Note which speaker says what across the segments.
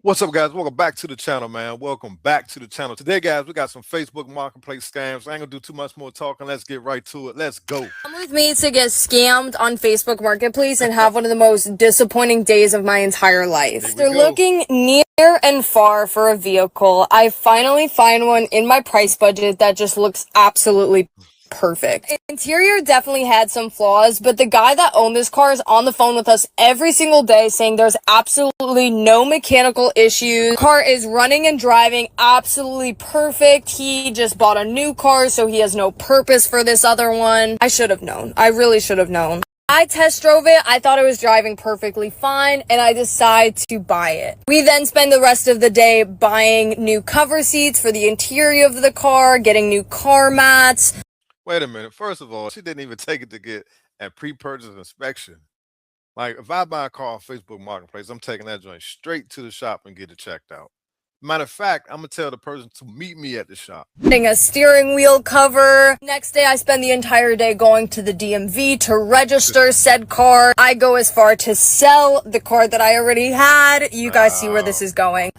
Speaker 1: What's up, guys? Welcome back to the channel, man. Welcome back to the channel. Today, guys, we got some Facebook marketplace scams. I ain't gonna do too much more talking. Let's get right to it. Let's go.
Speaker 2: Come with me to get scammed on Facebook Marketplace and have one of the most disappointing days of my entire life. After looking near and far for a vehicle, I finally find one in my price budget that just looks absolutely perfect. Interior definitely had some flaws, but the guy that owned this car is on the phone with us every single day saying there's absolutely no mechanical issues. The car is running and driving absolutely perfect. He just bought a new car, so he has no purpose for this other one. I should have known. I really should have known. I test drove it, I thought it was driving perfectly fine, and I decide to buy it. We then spend the rest of the day buying new cover seats for the interior of the car, getting new car mats.
Speaker 1: Wait a minute. First of all, she didn't even take it to get a pre-purchase inspection. Like, if I buy a car on Facebook Marketplace, I'm taking that joint straight to the shop and get it checked out. Matter of fact, I'm gonna tell the person to meet me at the shop.
Speaker 2: Getting a steering wheel cover. Next day, I spend the entire day going to the DMV to register said car. I go as far to sell the car that I already had. You guys see where this is going.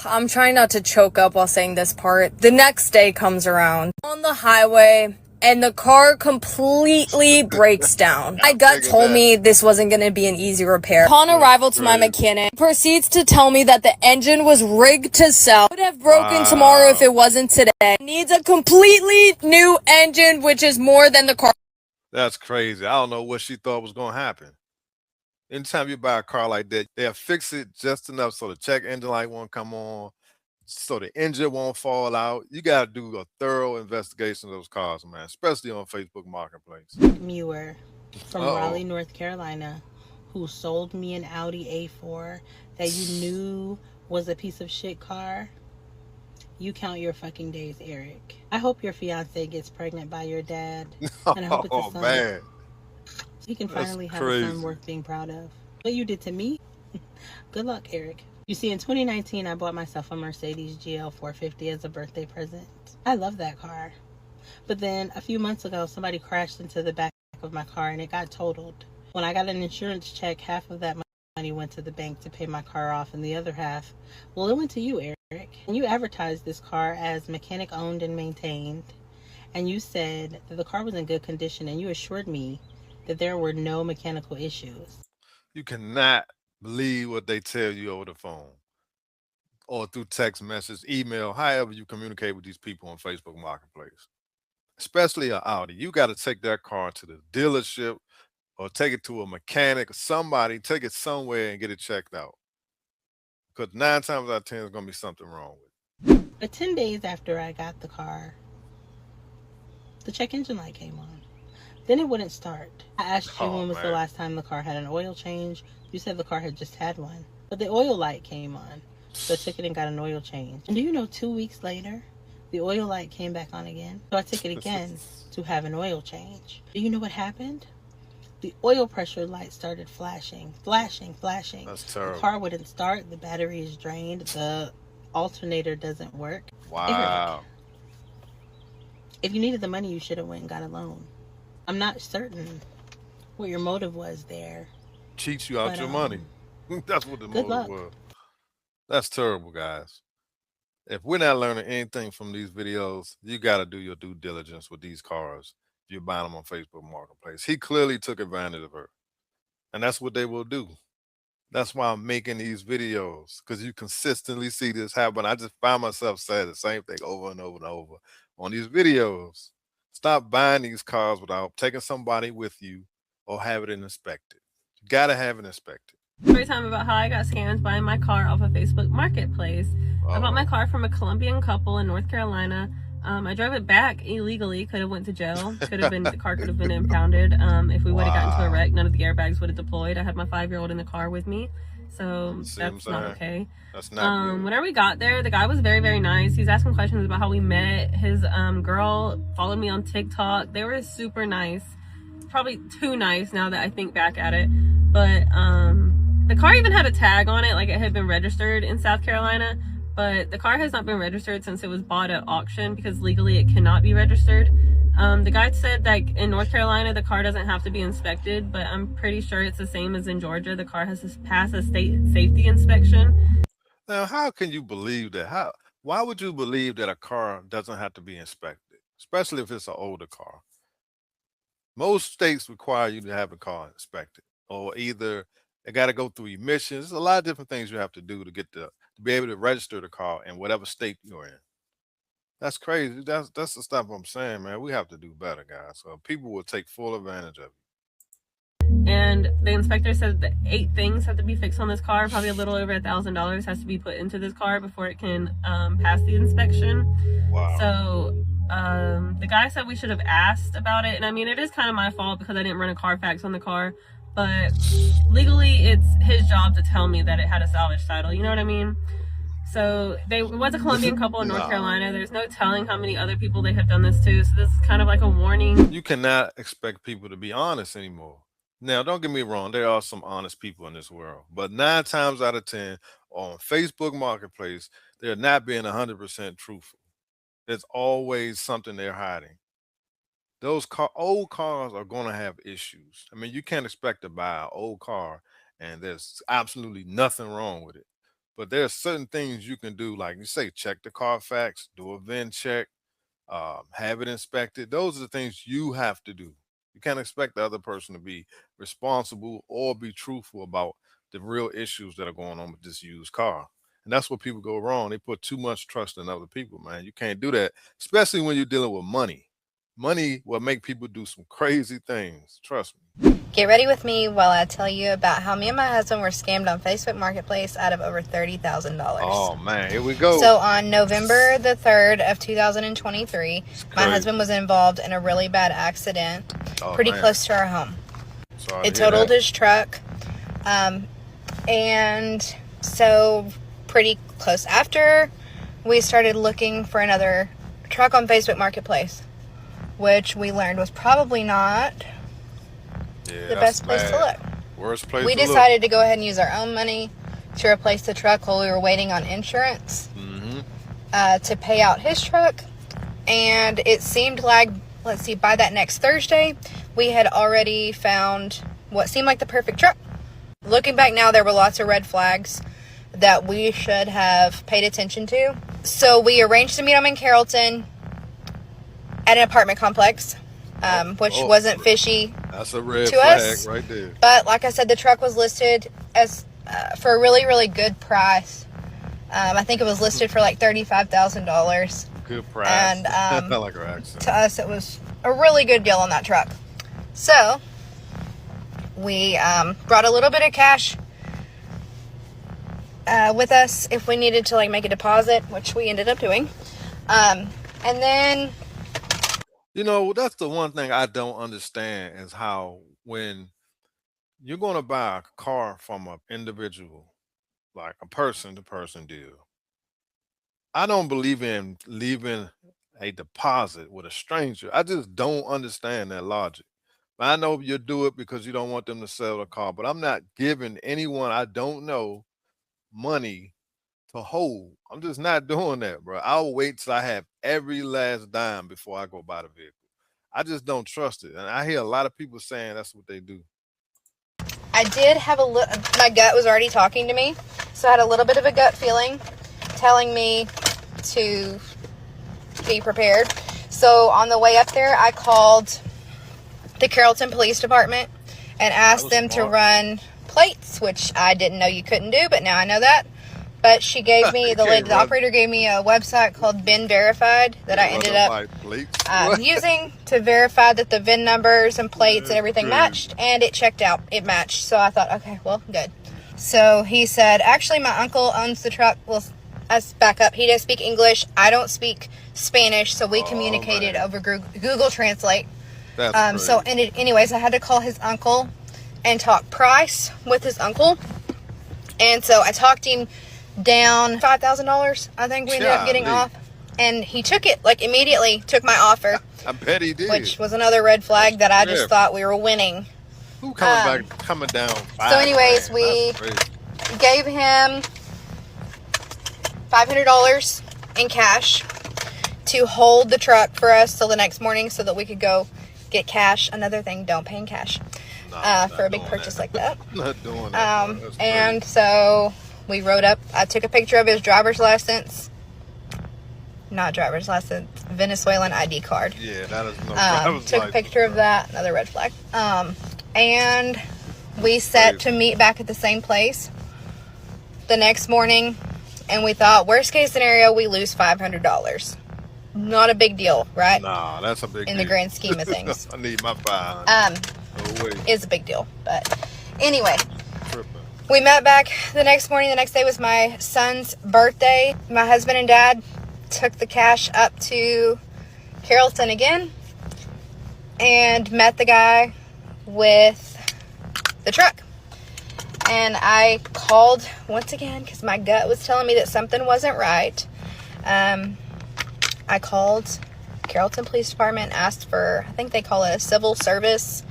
Speaker 2: I'm trying not to choke up while saying this part. The next day comes around. On the highway, and the car completely breaks down. My gut told me this wasn't going to be an easy repair. Upon arrival to my mechanic, proceeds to tell me that the engine was rigged to sell. Would have broken tomorrow if it wasn't today. Needs a completely new engine, which is more than the car.
Speaker 1: That's crazy. I don't know what she thought was going to happen. Anytime you buy a car like that, they'll fix it just enough so the check engine light won't come on, so the engine won't fall out. You got to do a thorough investigation of those cars, man, especially on Facebook Marketplace.
Speaker 3: Muir from Raleigh, North Carolina, who sold me an Audi A4 that you knew was a piece of shit car. You count your fucking days, Eric. I hope your fiance gets pregnant by your dad. And I hope it's a son.
Speaker 1: Man.
Speaker 3: He can finally have a son worth being proud of. What you did to me? Good luck, Eric. You see, in 2019, I bought myself a Mercedes GL 450 as a birthday present. I love that car. But then a few months ago, somebody crashed into the back of my car and it got totaled. When I got an insurance check, half of that money went to the bank to pay my car off, and the other half, well, it went to you, Eric. And you advertised this car as mechanic owned and maintained. And you said that the car was in good condition, and you assured me that there were no mechanical issues.
Speaker 1: You cannot believe what they tell you over the phone or through text message, email, however you communicate with these people on Facebook Marketplace. Especially an Audi. You got to take that car to the dealership or take it to a mechanic or somebody, take it somewhere and get it checked out. Because 9 times out of 10, there's going to be something wrong with it.
Speaker 3: But 10 days after I got the car, the check engine light came on. Then it wouldn't start. I asked you when was the last time the car had an oil change. You said the car had just had one. But the oil light came on. So I took it and got an oil change. And do you know 2 weeks later, the oil light came back on again? So I took it again to have an oil change. Do you know what happened? The oil pressure light started flashing.
Speaker 1: That's terrible.
Speaker 3: The car wouldn't start. The battery is drained. The alternator doesn't work.
Speaker 1: Wow.
Speaker 3: Eric, if you needed the money, you should have went and got a loan. I'm not certain what your motive was there.
Speaker 1: Cheats you out your money. That's what the motive was. That's terrible, guys. If we're not learning anything from these videos, you got to do your due diligence with these cars if you're buying them on Facebook Marketplace. He clearly took advantage of her. And that's what they will do. That's why I'm making these videos, because you consistently see this happen. I just find myself saying the same thing over and over and over on these videos. Stop buying these cars without taking somebody with you or have it inspected. You got to have it inspected.
Speaker 4: Story time about how I got scammed buying my car off of Facebook Marketplace. I bought my car from a Colombian couple in North Carolina. I drove it back illegally. Could have went to jail. The car could have been impounded. If we would have gotten into a wreck, none of the airbags would have deployed. I had my 5-year-old in the car with me, so that's not okay.
Speaker 1: That's not good.
Speaker 4: Whenever we got there, the guy was very, very nice. He's asking questions about how we met. His girl followed me on TikTok. They were super nice. Probably too nice now that I think back at it. But the car even had a tag on it, like it had been registered in South Carolina. But the car has not been registered since it was bought at auction, because legally it cannot be registered. The guy said that in North Carolina, the car doesn't have to be inspected, but I'm pretty sure it's the same as in Georgia. The car has to pass a state safety inspection.
Speaker 1: Now, how can you believe that? Why would you believe that a car doesn't have to be inspected, especially if it's an older car? Most states require you to have a car inspected, or either it got to go through emissions. There's a lot of different things you have to do to get to be able to register the car in whatever state you're in. That's crazy. That's the stuff I'm saying, man. We have to do better, guys. So people will take full advantage of it.
Speaker 4: And the inspector said that 8 things have to be fixed on this car. Probably a little over $1,000 has to be put into this car before it can pass the inspection.
Speaker 1: Wow.
Speaker 4: So the guy said we should have asked about it. And I mean, it is kind of my fault because I didn't run a Carfax on the car. But legally, it's his job to tell me that it had a salvage title. You know what I mean? So it was a Colombian couple in North Carolina. There's no telling how many other people they have done this to. So this is kind of like a warning.
Speaker 1: You cannot expect people to be honest anymore. Now, don't get me wrong. There are some honest people in this world. But 9 times out of 10 on Facebook Marketplace, they're not being 100% truthful. There's always something they're hiding. Those old cars are going to have issues. I mean, you can't expect to buy an old car and there's absolutely nothing wrong with it. But there are certain things you can do, like you say, check the Carfax, do a VIN check, have it inspected. Those are the things you have to do. You can't expect the other person to be responsible or be truthful about the real issues that are going on with this used car. And that's where people go wrong. They put too much trust in other people, man. You can't do that, especially when you're dealing with money. Money will make people do some crazy things. Trust me.
Speaker 2: Get ready with me while I tell you about how me and my husband were scammed on Facebook Marketplace out of over $30,000.
Speaker 1: Oh, man. Here we go.
Speaker 2: So on November the 3rd of 2023, my husband was involved in a really bad accident pretty close to our home.
Speaker 1: Sorry
Speaker 2: it totaled his truck. And so pretty close after, we started looking for another truck on Facebook Marketplace, which we learned was probably not the best place to look.
Speaker 1: Worst place
Speaker 2: we
Speaker 1: to look.
Speaker 2: decided to go ahead and use our own money to replace the truck while we were waiting on insurance to pay out his truck. And it seemed like, let's see, by that next Thursday, we had already found what seemed like the perfect truck. Looking back now, there were lots of red flags that we should have paid attention to. So we arranged to meet him in Carrollton at an apartment complex, which wasn't fishy.
Speaker 1: That's a red
Speaker 2: to
Speaker 1: flag
Speaker 2: us.
Speaker 1: right there.
Speaker 2: But like I said, the truck was listed as for a really, really good price. I think it was listed for like $35,000.
Speaker 1: Good price.
Speaker 2: And
Speaker 1: I like her accent.
Speaker 2: to us, it was a really good deal on that truck. So we brought a little bit of cash with us if we needed to like make a deposit, which we ended up doing. And then,
Speaker 1: you know, that's the one thing I don't understand is how when you're going to buy a car from an individual, like a person-to-person deal, I don't believe in leaving a deposit with a stranger. I just don't understand that logic. But I know you do it because you don't want them to sell the car, but I'm not giving anyone I don't know money to hold. I'm just not doing that, bro. I'll wait till I have every last dime before I go buy the vehicle. I just don't trust it. And I hear a lot of people saying that's what they do.
Speaker 2: I did have my gut was already talking to me. So I had a little bit of a gut feeling telling me to be prepared. So on the way up there, I called the Carrollton Police Department and asked them to run plates, which I didn't know you couldn't do, but now I know that. But she gave me, the operator gave me a website called VIN Verified that I ended up using to verify that the VIN numbers and plates and everything matched, and it checked out. It matched. So I thought, okay, well, good. So he said, actually, my uncle owns the truck. Well, let's back up. He does speak English. I don't speak Spanish, so we communicated over Google Translate. So anyways, I had to call his uncle and talk price with his uncle. And so I talked him down $5,000, I think we ended up getting off. And he took it, like immediately took my offer.
Speaker 1: I bet he did.
Speaker 2: Which was another red flag that I just thought we were winning.
Speaker 1: Who coming down?
Speaker 2: So anyways, we gave him $500 in cash to hold the truck for us till the next morning so that we could go get cash. Another thing, don't pay in cash for a big purchase like that.
Speaker 1: Not doing that.
Speaker 2: And so We rode up. I took a picture of his driver's license. Not driver's license. Venezuelan ID card.
Speaker 1: Yeah, that is no driver's
Speaker 2: took a picture of that. Another red flag. And we set to meet back at the same place the next morning. And we thought, worst case scenario, we lose $500. Not a big deal, right?
Speaker 1: Nah, that's a big deal.
Speaker 2: In the grand scheme of things.
Speaker 1: I need my 500.
Speaker 2: No way. It's a big deal. But anyway, we met back the next morning. The next day was my son's birthday. My husband and dad took the cash up to Carrollton again and met the guy with the truck. And I called once again because my gut was telling me that something wasn't right. I called Carrollton Police Department, asked for, I think they call it a civil service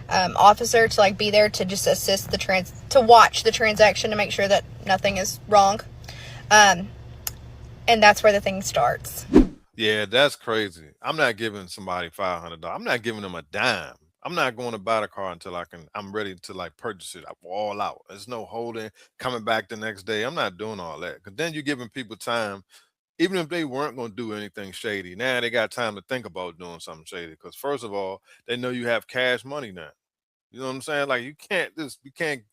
Speaker 2: officer to like be there to just assist to watch the transaction to make sure that nothing is wrong. And that's where the thing starts.
Speaker 1: Yeah, that's crazy. I'm not giving somebody $500. I'm not giving them a dime. I'm not going to buy the car until I'm ready to like purchase it all out. There's no holding, coming back the next day. I'm not doing all that. Because then you're giving people time, even if they weren't going to do anything shady. Now they got time to think about doing something shady. Because first of all, they know you have cash money now. You know what I'm saying? Like you can't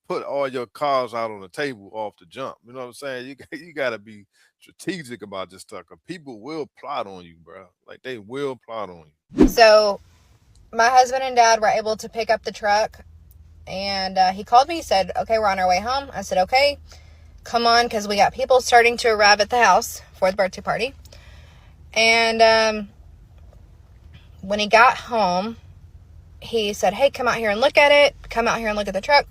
Speaker 1: put all your cards out on the table off the jump. You know what I'm saying? You got to be strategic about this stuff. Because people will plot on you, bro. Like they will plot on you.
Speaker 2: So my husband and dad were able to pick up the truck, and he called me. He said, okay, we're on our way home. I said, okay, come on, because we got people starting to arrive at the house for the birthday party. And when he got home, he said, hey, come out here and look at it. Come out here and look at the truck.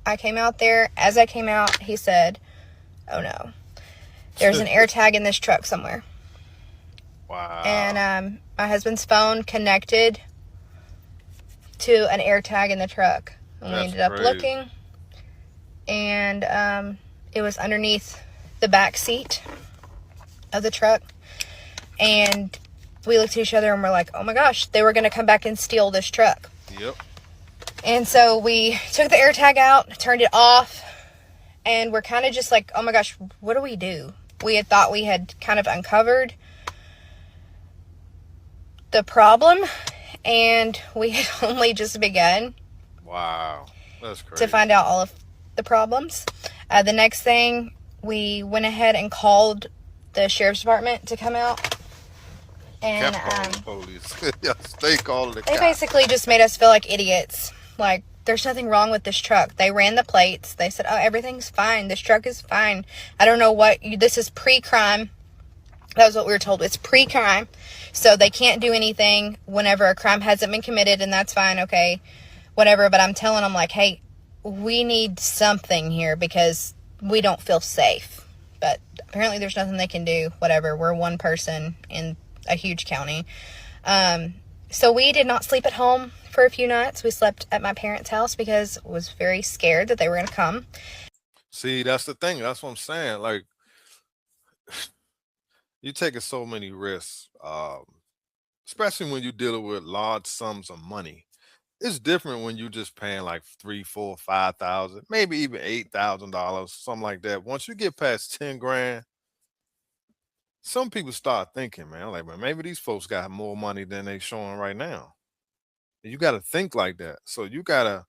Speaker 2: I came out there. As I came out, he said, oh no, there's an air tag in this truck somewhere.
Speaker 1: Wow.
Speaker 2: And my husband's phone connected to an air tag in the truck. And we ended up looking, and it was underneath the back seat of the truck. And we looked at each other and we're like, oh my gosh, they were going to come back and steal this truck.
Speaker 1: Yep.
Speaker 2: And so we took the air tag out, turned it off, and we're kind of just like, oh my gosh, what do we do? We had thought we had kind of uncovered the problem, and we had only just begun.
Speaker 1: Wow, that's crazy.
Speaker 2: To find out all of the problems. The next thing, we went ahead and called the sheriff's department to come out. And
Speaker 1: the police. Yes, they called the
Speaker 2: They basically just made us feel like idiots. Like, there's nothing wrong with this truck. They ran the plates. They said, oh, everything's fine. This truck is fine. I don't know this is pre-crime. That was what we were told. It's pre-crime. So they can't do anything whenever a crime hasn't been committed, and that's fine, okay, whatever. But I'm telling them, like, hey, we need something here because we don't feel safe. But apparently there's nothing they can do. Whatever. We're one person in a huge county. So we did not sleep at home for a few nights. We slept at my parents' house because I was very scared that they were going to come.
Speaker 1: See, that's the thing. That's what I'm saying. Like, you're taking so many risks, especially when you're dealing with large sums of money. It's different when you're just paying like $3,000, $4,000, $5,000, maybe even $8,000, something like that. Once you get past 10 grand, some people start thinking, man, like, man, maybe these folks got more money than they showing right now. And you got to think like that. So you got to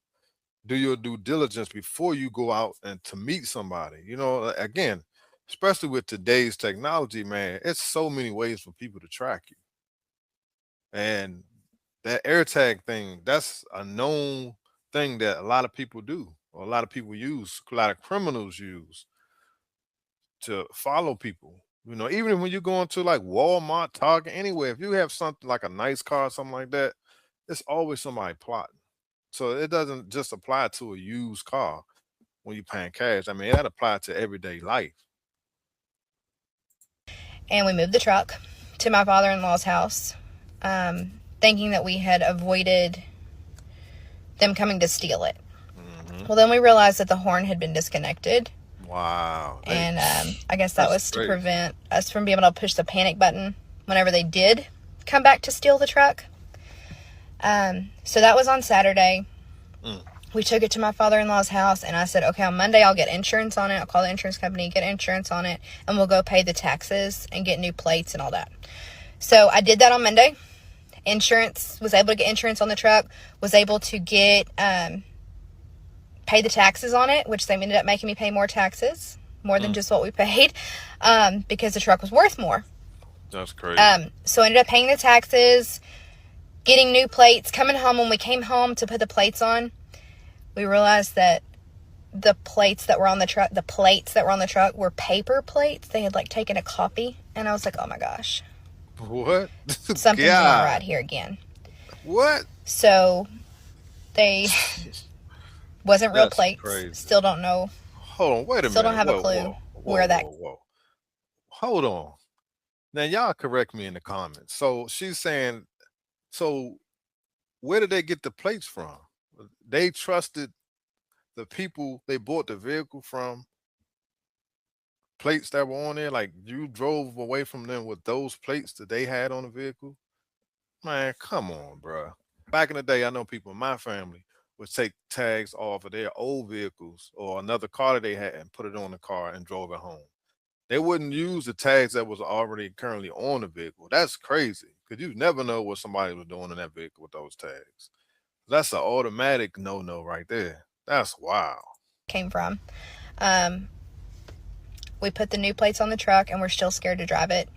Speaker 1: do your due diligence before you go out and to meet somebody. You know, again, especially with today's technology, man, it's so many ways for people to track you. And that AirTag thing, that's a known thing that a lot of people do, or a lot of people use, a lot of criminals use to follow people. You know, even when you're going to like Walmart, Target, anywhere, if you have something like a nice car or something like that, it's always somebody plotting. So it doesn't just apply to a used car when you're paying cash. I mean, that applies to everyday life.
Speaker 2: And we moved the truck to my father-in-law's house, thinking that we had avoided them coming to steal it. Mm-hmm. Well, then we realized that the horn had been disconnected.
Speaker 1: Wow.
Speaker 2: And I guess that was to prevent us from being able to push the panic button whenever they did come back to steal the truck. So that was on Saturday. We took it to my father-in-law's house, and I said, okay, on Monday I'll get insurance on it. I'll call the insurance company, get insurance on it, and we'll go pay the taxes and get new plates and all that. So I did that on Monday. Was able to get insurance on the truck, was able to get pay the taxes on it, which they ended up making me pay more taxes, more than just what we paid, because the truck was worth more.
Speaker 1: That's crazy.
Speaker 2: So I ended up paying the taxes, getting new plates, coming home. When we came home to put the plates on, we realized that the plates that were on the truck were paper plates. They had like taken a copy, and I was like, oh my gosh.
Speaker 1: What?
Speaker 2: Something's not right here again.
Speaker 1: What?
Speaker 2: So they wasn't real plates.
Speaker 1: Crazy.
Speaker 2: Still don't know.
Speaker 1: Hold on, wait a minute.
Speaker 2: Still don't have a clue where that.
Speaker 1: Hold on. Now y'all correct me in the comments. So she's saying, so where did they get the plates from? They trusted the people they bought the vehicle from. Plates that were on there, like you drove away from them with those plates that they had on the vehicle. Man, come on, bro. Back in the day, I know people in my family would take tags off of their old vehicles or another car that they had and put it on the car and drove it home. They wouldn't use the tags that was already currently on the vehicle. That's crazy, because you never know what somebody was doing in that vehicle with those tags. That's an automatic no-no right there. That's wild.
Speaker 2: Came from. We put the new plates on the truck, and we're still scared to drive it.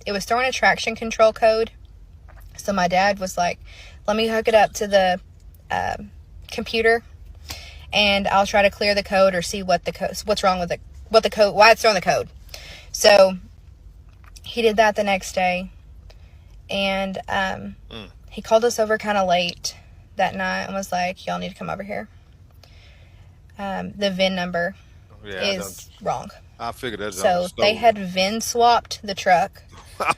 Speaker 2: It was throwing a traction control code. So my dad was like, let me hook it up to the computer, and I'll try to clear the code or see what's wrong with why it's throwing the code. So he did that the next day, and he called us over kind of late that night and was like, y'all need to come over here. The VIN number is wrong.
Speaker 1: I figured that.
Speaker 2: So they had VIN swapped the truck.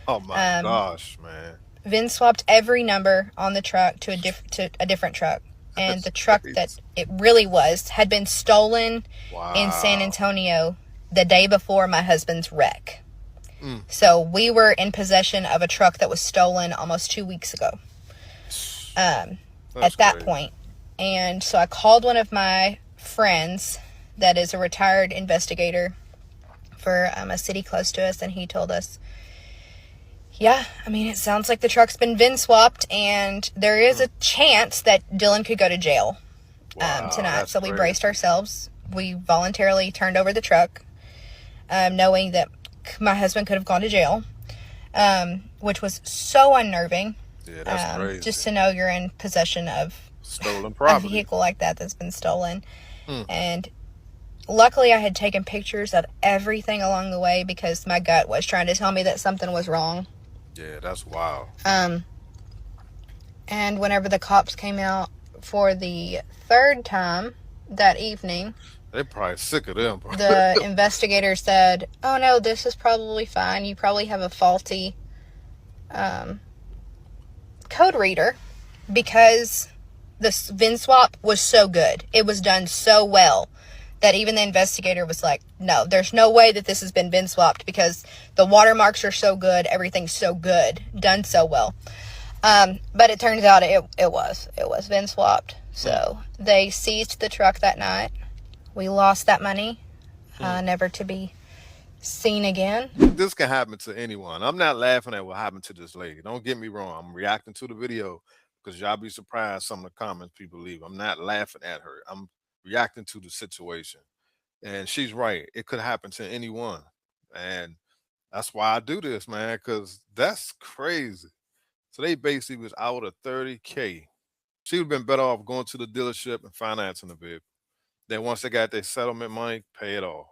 Speaker 1: Oh my gosh, man.
Speaker 2: VIN swapped every number on the truck to a different truck. And the truck
Speaker 1: crazy.
Speaker 2: That it really had been stolen in San Antonio the day before my husband's wreck. So we were in possession of a truck that was stolen almost 2 weeks ago. At that point. And so I called one of my friends that is a retired investigator for a city close to us, and he told us, yeah, I mean, it sounds like the truck's been VIN swapped, and there is a chance that Dylan could go to jail tonight. So we braced ourselves. We voluntarily turned over the truck, knowing that my husband could have gone to jail, which was so unnerving.
Speaker 1: Yeah, that's crazy.
Speaker 2: Just to know you're in possession of
Speaker 1: stolen property,
Speaker 2: a vehicle like that's been stolen. And luckily I had taken pictures of everything along the way, because my gut was trying to tell me that something was wrong.
Speaker 1: Yeah, that's wild.
Speaker 2: And whenever the cops came out for the third time that evening,
Speaker 1: they're probably sick of them, bro.
Speaker 2: The investigator said, oh no, this is probably fine. You probably have a faulty code reader, because the VIN swap was so good. It was done so well that even the investigator was like, no, there's no way that this has been VIN swapped, because the watermarks are so good. Everything's so good, done so well. But it turns out it was VIN swapped. So they seized the truck that night. We lost that money, never to be seen again.
Speaker 1: This can happen to anyone. I'm not laughing at what happened to this lady. Don't get me wrong. I'm reacting to the video, because y'all be surprised some of the comments people leave. I'm not laughing at her. I'm reacting to the situation. And she's right. It could happen to anyone. And that's why I do this, man, because that's crazy. So they basically was out of $30K. She would have been better off going to the dealership and financing the vehicle. Then once they got their settlement money, pay it off.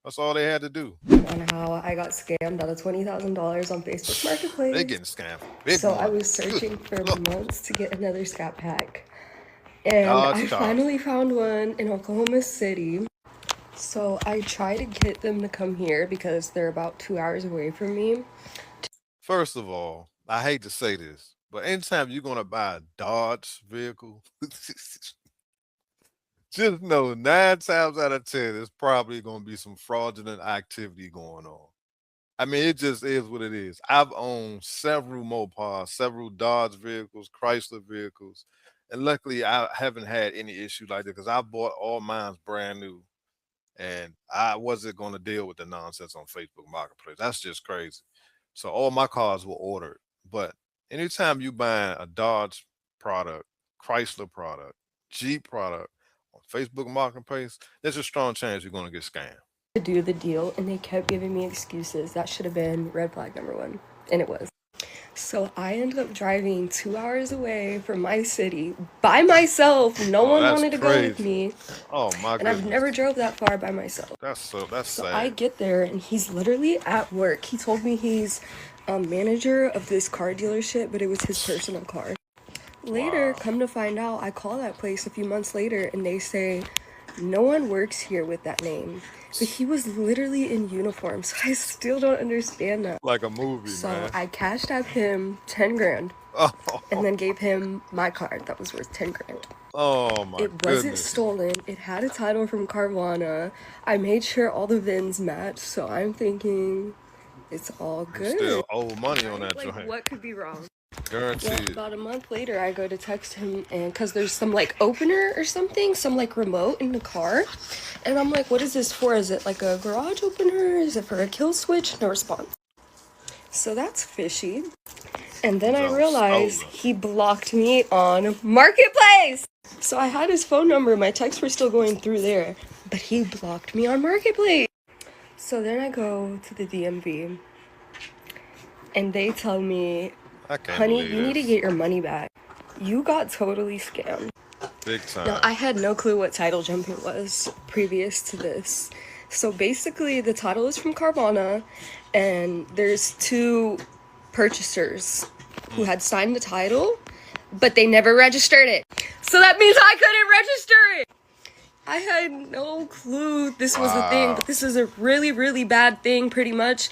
Speaker 1: That's all they had to do.
Speaker 5: On how I got scammed out of $20,000 on Facebook Marketplace.
Speaker 1: They getting scammed. Big
Speaker 5: so
Speaker 1: money.
Speaker 5: I was searching for months to get another Scat Pack. And I finally found one in Oklahoma City. So I tried to get them to come here because they're about 2 hours away from me.
Speaker 1: First of all, I hate to say this, but anytime you're going to buy a Dodge vehicle, just know 9 times out of 10, there's probably going to be some fraudulent activity going on. I mean, it just is what it is. I've owned several Mopars, several Dodge vehicles, Chrysler vehicles, And luckily, I haven't had any issue like that because I bought all mine's brand new, and I wasn't going to deal with the nonsense on Facebook Marketplace. That's just crazy. So all my cars were ordered. But anytime you buy a Dodge product, Chrysler product, Jeep product on Facebook Marketplace, there's a strong chance you're going to get scammed.
Speaker 5: To do the deal, and they kept giving me excuses. That should have been red flag number one, and it was. So I ended up driving 2 hours away from my city by myself. No one wanted to go with me.
Speaker 1: Oh my goodness.
Speaker 5: And I've never drove that far by myself.
Speaker 1: That's
Speaker 5: So
Speaker 1: sad.
Speaker 5: I get there and he's literally at work. He told me he's a manager of this car dealership, but it was his personal car. Later, come to find out, I call that place a few months later and they say, no one works here with that name. But he was literally in uniform, so I still don't understand that.
Speaker 1: Like a movie,
Speaker 5: so
Speaker 1: man.
Speaker 5: I cashed out him 10 grand and then gave him my card that was worth 10 grand.
Speaker 1: Oh my
Speaker 5: It wasn't stolen. It had a title from Carvana. I made sure all the VINs matched, so I'm thinking it's all good.
Speaker 1: You still owe money on that
Speaker 5: like,
Speaker 1: joint.
Speaker 5: what could be wrong?
Speaker 1: Guaranteed.
Speaker 5: Well, about a month later, I go to text him, and because there's some like opener or something, some like remote in the car, and I'm like, what is this for? Is it like a garage opener? Is it for a kill switch? No response. So that's fishy. And then I realized he blocked me on Marketplace. So I had his phone number. My texts were still going through there, but he blocked me on Marketplace. So then I go to the DMV, and they tell me, honey, you need to get your money back. You got totally scammed.
Speaker 1: Big time.
Speaker 5: Now, I had no clue what title jumping was previous to this. So basically, the title is from Carvana, and there's two purchasers who had signed the title, but they never registered it. So that means I couldn't register it. I had no clue this was a thing, but this is a really, really bad thing, pretty much.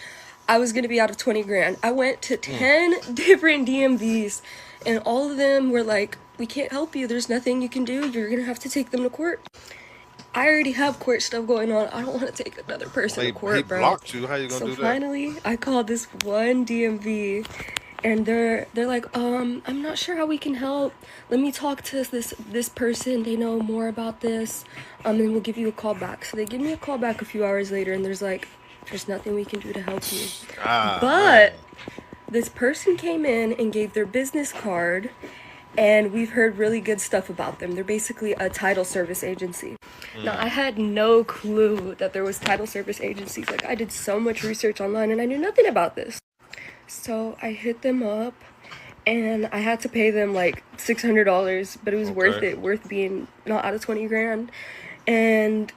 Speaker 5: I was gonna be out of 20 grand. I went to 10 different DMVs, and all of them were like, we can't help you. There's nothing you can do. You're gonna have to take them to court. I already have court stuff going on. I don't want to take another person to court, bro.
Speaker 1: He blocked you. How you gonna do that?
Speaker 5: So finally, I called this one DMV, and they're like, I'm not sure how we can help. Let me talk to this person. They know more about this. And we'll give you a call back. So they give me a call back a few hours later, and there's nothing we can do to help you. But this person came in and gave their business card, and we've heard really good stuff about them. They're basically a title service agency. Now, I had no clue that there was title service agencies. Like, I did so much research online, and I knew nothing about this. So I hit them up, and I had to pay them like $600, but it was worth it, worth being not out of 20 grand. And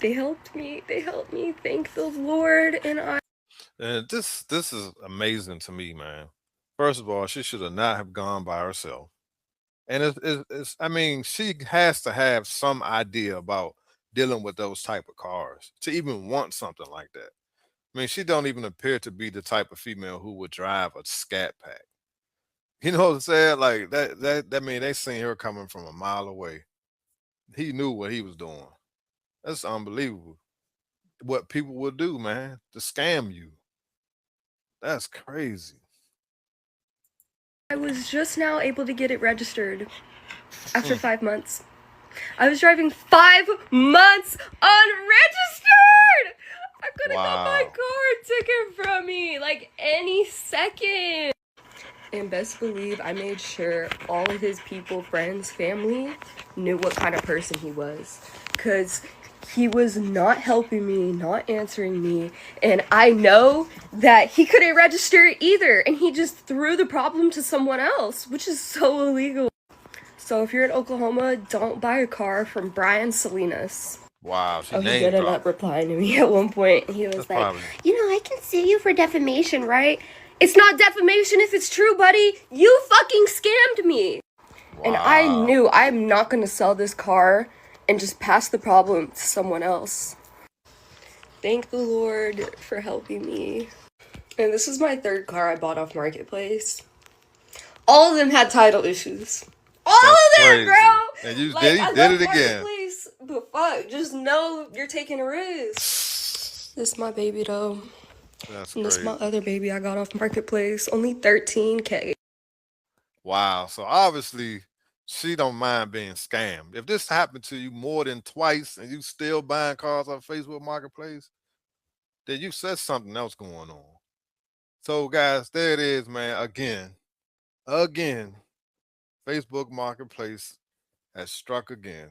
Speaker 5: they helped me. Thank the Lord.
Speaker 1: And this is amazing to me, man. First of all, she should have not have gone by herself. And it's I mean, she has to have some idea about dealing with those type of cars to even want something like that. I mean, she don't even appear to be the type of female who would drive a Scat Pack. You know what I'm saying? Like that mean they seen her coming from a mile away. He knew what he was doing. That's unbelievable. What people will do, man, to scam you. That's crazy.
Speaker 5: I was just now able to get it registered after 5 months. I was driving 5 months unregistered! I could have got my car taken from me like any second. And best believe I made sure all of his people, friends, family knew what kind of person he was. Because he was not helping me, not answering me, and I know that he couldn't register either, and he just threw the problem to someone else, which is so illegal. So if you're in Oklahoma, don't buy a car from Brian Salinas.
Speaker 1: Wow,
Speaker 5: he ended up replying to me at one point. He was I can sue you for defamation, right? It's not defamation if it's true, buddy. You fucking scammed me. Wow. And I knew I'm not going to sell this car and just pass the problem to someone else. Thank the Lord for helping me. And this is my third car I bought off Marketplace. All of them had title issues. All of them, bro!
Speaker 1: And you did it again.
Speaker 5: But fuck, just know you're taking a risk. This is my baby, though.
Speaker 1: That's
Speaker 5: and this is my other baby I got off Marketplace. Only $13K.
Speaker 1: Wow. So obviously, she don't mind being scammed. If this happened to you more than twice and you still buying cars on Facebook Marketplace, then you said something else going on. So guys, there it is, man. Again, Facebook Marketplace has struck again.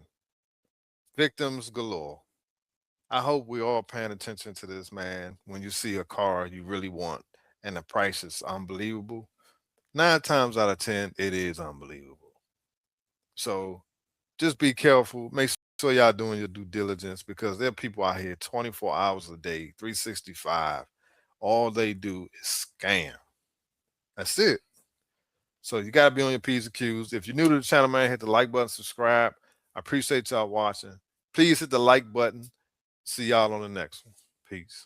Speaker 1: Victims galore. I hope we're all paying attention to this, man. When you see a car you really want and the price is unbelievable, 9 times out of 10, it is unbelievable. So just be careful. Make sure y'all doing your due diligence, because there are people out here 24 hours a day, 365. All they do is scam. That's it. So you got to be on your P's and Q's. If you're new to the channel, man, hit the like button, subscribe. I appreciate y'all watching. Please hit the like button. See y'all on the next one. Peace.